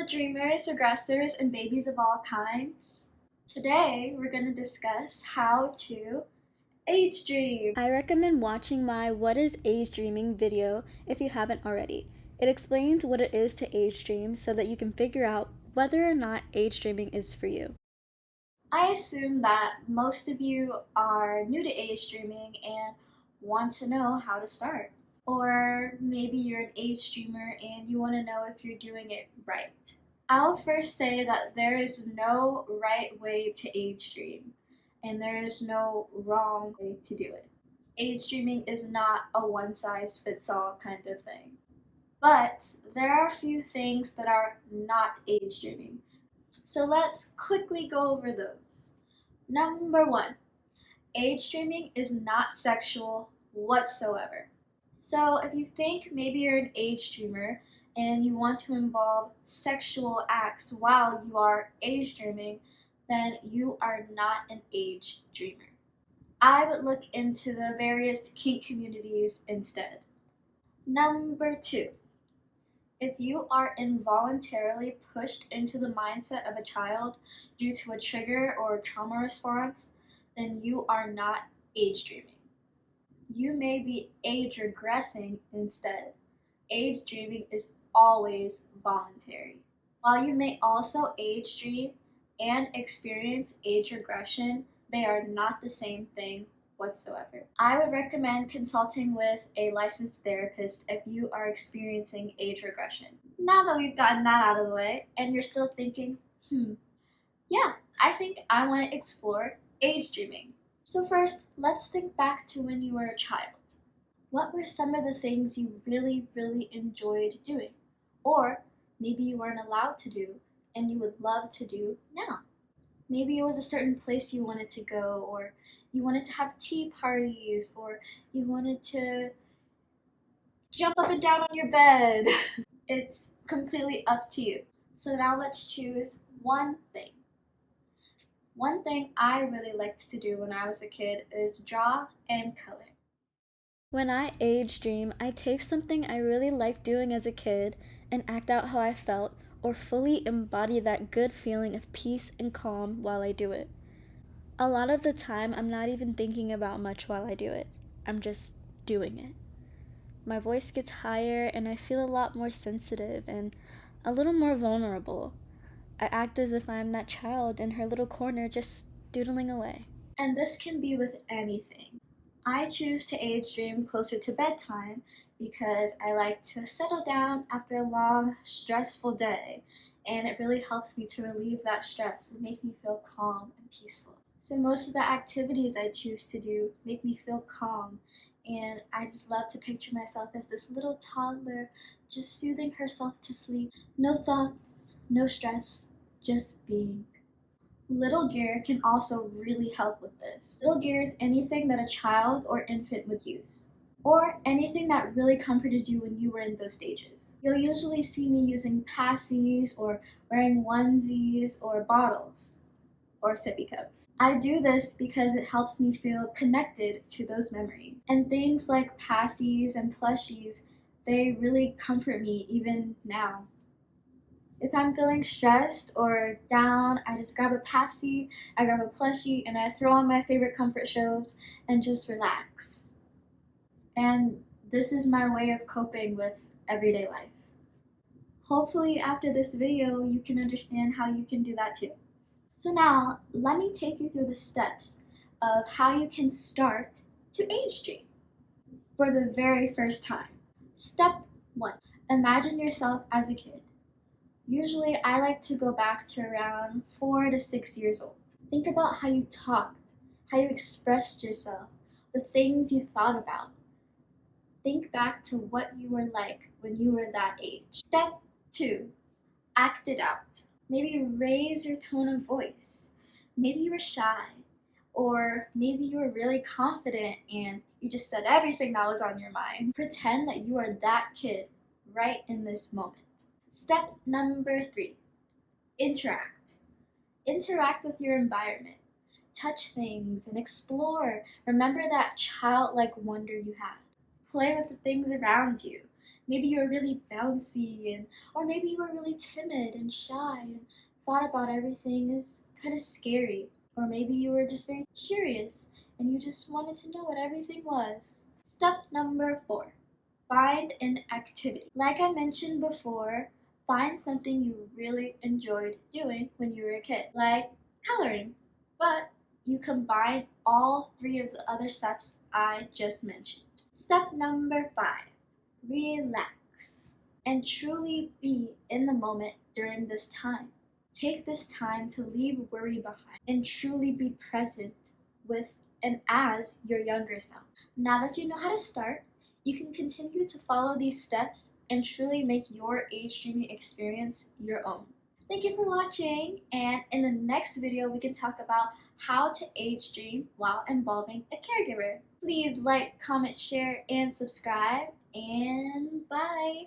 Hello dreamers, regressors, and babies of all kinds. Today we're going to discuss how to age dream. I recommend watching my What is Agedreaming video if you haven't already. It explains what it is to age dream so that you can figure out whether or not age dreaming is for you. I assume that most of you are new to age dreaming and want to know how to start. Or maybe you're an age dreamer and you want to know if you're doing it right. I'll first say that there is no right way to age dream, and there is no wrong way to do it. Age dreaming is not a one size fits all kind of thing. But there are a few things that are not age dreaming. So let's quickly go over those. Number one, age dreaming is not sexual whatsoever. So if you think maybe you're an age dreamer and you want to involve sexual acts while you are age dreaming, then you are not an age dreamer. I would look into the various kink communities instead. Number two, if you are involuntarily pushed into the mindset of a child due to a trigger or trauma response, then you are not age dreaming. You may be age regressing instead. Age dreaming is always voluntary. While you may also age dream and experience age regression, they are not the same thing whatsoever. I would recommend consulting with a licensed therapist if you are experiencing age regression. Now that we've gotten that out of the way and you're still thinking, yeah, I think I want to explore age dreaming. So first, let's think back to when you were a child. What were some of the things you really enjoyed doing? Or maybe you weren't allowed to do and you would love to do now. Maybe it was a certain place you wanted to go, or you wanted to have tea parties, or you wanted to jump up and down on your bed. It's completely up to you. So now let's choose one thing. One thing I really liked to do when I was a kid is draw and color. When I age dream, I take something I really liked doing as a kid and act out how I felt or fully embody that good feeling of peace and calm while I do it. A lot of the time, I'm not even thinking about much while I do it. I'm just doing it. My voice gets higher and I feel a lot more sensitive and a little more vulnerable. I act as if I'm that child in her little corner just doodling away. And this can be with anything. I choose to age dream closer to bedtime because I like to settle down after a long, stressful day, and it really helps me to relieve that stress and make me feel calm and peaceful. So most of the activities I choose to do make me feel calm, and I just love to picture myself as this little toddler just soothing herself to sleep. No thoughts, no stress, just being. Little gear can also really help with this. Little gear is anything that a child or infant would use, or anything that really comforted you when you were in those stages. You'll usually see me using passies or wearing onesies or bottles or sippy cups. I do this because it helps me feel connected to those memories. And things like passies and plushies, they really comfort me even now. If I'm feeling stressed or down, I just grab a passy, I grab a plushie, and I throw on my favorite comfort shows and just relax. And this is my way of coping with everyday life. Hopefully after this video, you can understand how you can do that too. So now, let me take you through the steps of how you can start to age dream for the very first time. Step 1. Imagine yourself as a kid. Usually, I like to go back to around 4 to 6 years old. Think about how you talked, how you expressed yourself, the things you thought about. Think back to what you were like when you were that age. Step 2, act it out. Maybe raise your tone of voice. Maybe you were shy, or maybe you were really confident and you just said everything that was on your mind. Pretend that you are that kid right in this moment. Step number 3, interact. Interact with your environment. Touch things and explore. Remember that childlike wonder you had. Play with the things around you. Maybe you were really bouncy, or maybe you were really timid and shy and thought about everything as kind of scary. Or maybe you were just very curious and you just wanted to know what everything was. Step number 4, find an activity. Like I mentioned before, find something you really enjoyed doing when you were a kid, like coloring. But you combine all 3 of the other steps I just mentioned. Step number 5, relax and truly be in the moment during this time. Take this time to leave worry behind and truly be present with and as your younger self. Now that you know how to start, you can continue to follow these steps and truly make your age streaming experience your own. Thank you for watching, and in the next video we can talk about how to age dream while involving a caregiver. Please like, comment, share, and subscribe, and bye!